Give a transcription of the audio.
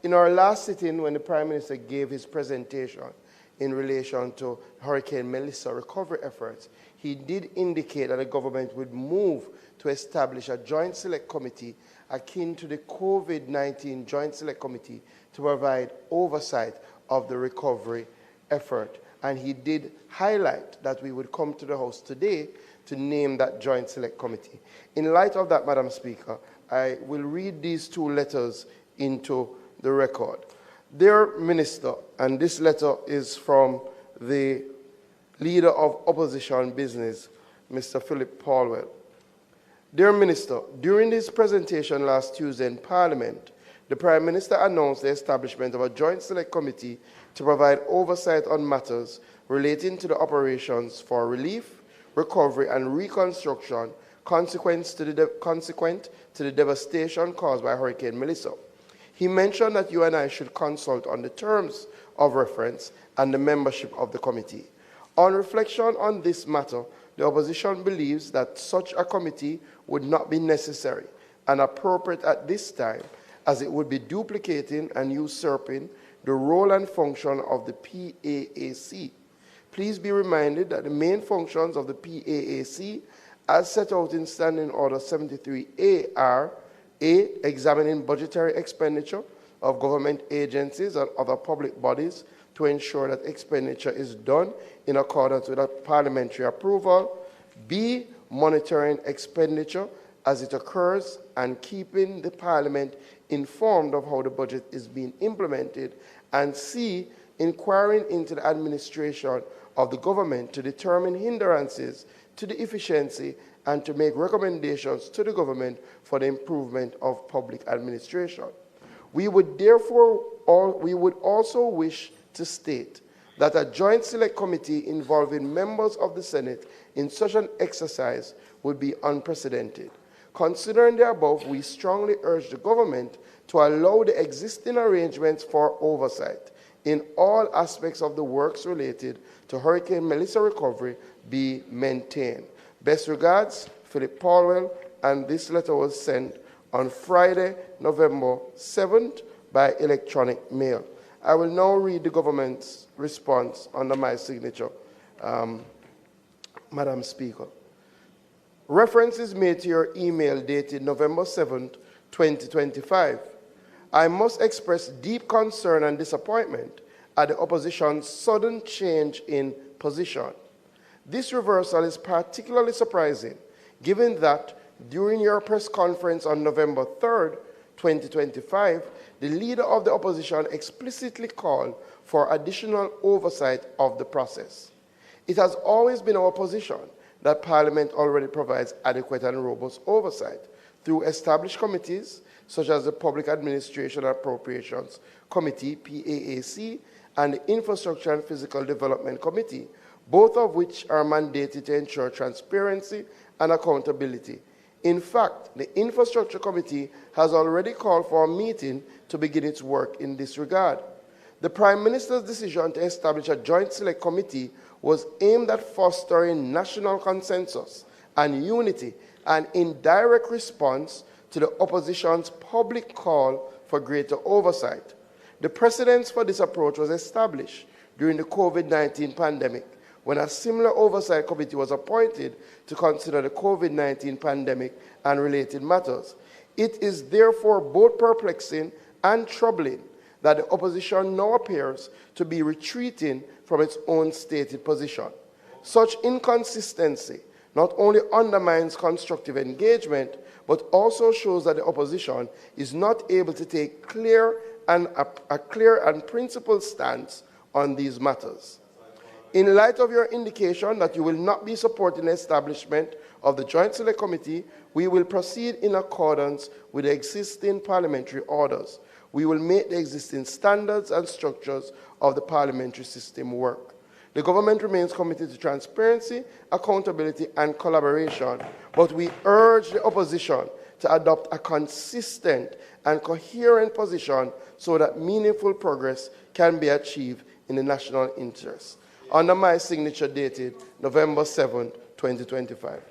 In our last sitting, when the Prime Minister gave his presentation in relation to Hurricane Melissa recovery efforts, he did indicate that the government would move to establish a joint select committee akin to the COVID-19 Joint Select Committee to provide oversight of the recovery effort. And he did highlight that we would come to the House today to name that Joint Select Committee. In light of that, Madam Speaker, I will read these two letters into the record. Dear Minister, and this letter is from the Leader of Opposition Business, Mr. Phillip Paulwell. Dear Minister, during his presentation last Tuesday in Parliament, the Prime Minister announced the establishment of a Joint Select Committee to provide oversight on matters relating to the operations for relief, recovery, and reconstruction consequent to the devastation caused by Hurricane Melissa. He mentioned that you and I should consult on the terms of reference and the membership of the committee. On reflection on this matter, the opposition believes that such a committee would not be necessary and appropriate at this time, as it would be duplicating and usurping the role and function of the PAAC. Please be reminded that the main functions of the PAAC, as set out in Standing Order 73A, are A, examining budgetary expenditure of government agencies and other public bodies to ensure that expenditure is done in accordance with a parliamentary approval. B, monitoring expenditure as it occurs and keeping the Parliament informed of how the budget is being implemented. And C, inquiring into the administration of the government to determine hindrances to the efficiency and to make recommendations to the government for the improvement of public administration. We would also wish to state that a joint select committee involving members of the Senate in such an exercise would be unprecedented. Considering the above, we strongly urge the government to allow the existing arrangements for oversight in all aspects of the works related to Hurricane Melissa recovery be maintained. Best regards, Phillip Paulwell, and this letter was sent on Friday, November 7th by electronic mail. I will now read the government's response under my signature, Madam Speaker. Reference is made to your email dated November 7th, 2025. I must express deep concern and disappointment at the opposition's sudden change in position. This reversal is particularly surprising, given that during your press conference on November 3rd, 2025, the leader of the opposition explicitly called for additional oversight of the process. It has always been our position that Parliament already provides adequate and robust oversight through established committees such as the Public Administration and Appropriations Committee, PAAC, and the Infrastructure and Physical Development Committee, both of which are mandated to ensure transparency and accountability. In fact, the Infrastructure Committee has already called for a meeting to begin its work in this regard. The Prime Minister's decision to establish a Joint Select Committee was aimed at fostering national consensus and unity, and in direct response to the opposition's public call for greater oversight. The precedence for this approach was established during the COVID-19 pandemic, when a similar oversight committee was appointed to consider the COVID-19 pandemic and related matters. It is therefore both perplexing and troubling that the opposition now appears to be retreating from its own stated position. Such inconsistency not only undermines constructive engagement, but also shows that the opposition is not able to take a clear and principled stance on these matters. In light of your indication that you will not be supporting the establishment of the Joint Select Committee, we will proceed in accordance with the existing parliamentary orders. We will make the existing standards and structures of the parliamentary system work. The government remains committed to transparency, accountability, and collaboration, but we urge the opposition to adopt a consistent and coherent position so that meaningful progress can be achieved in the national interest. Under my signature dated November 7, 2025.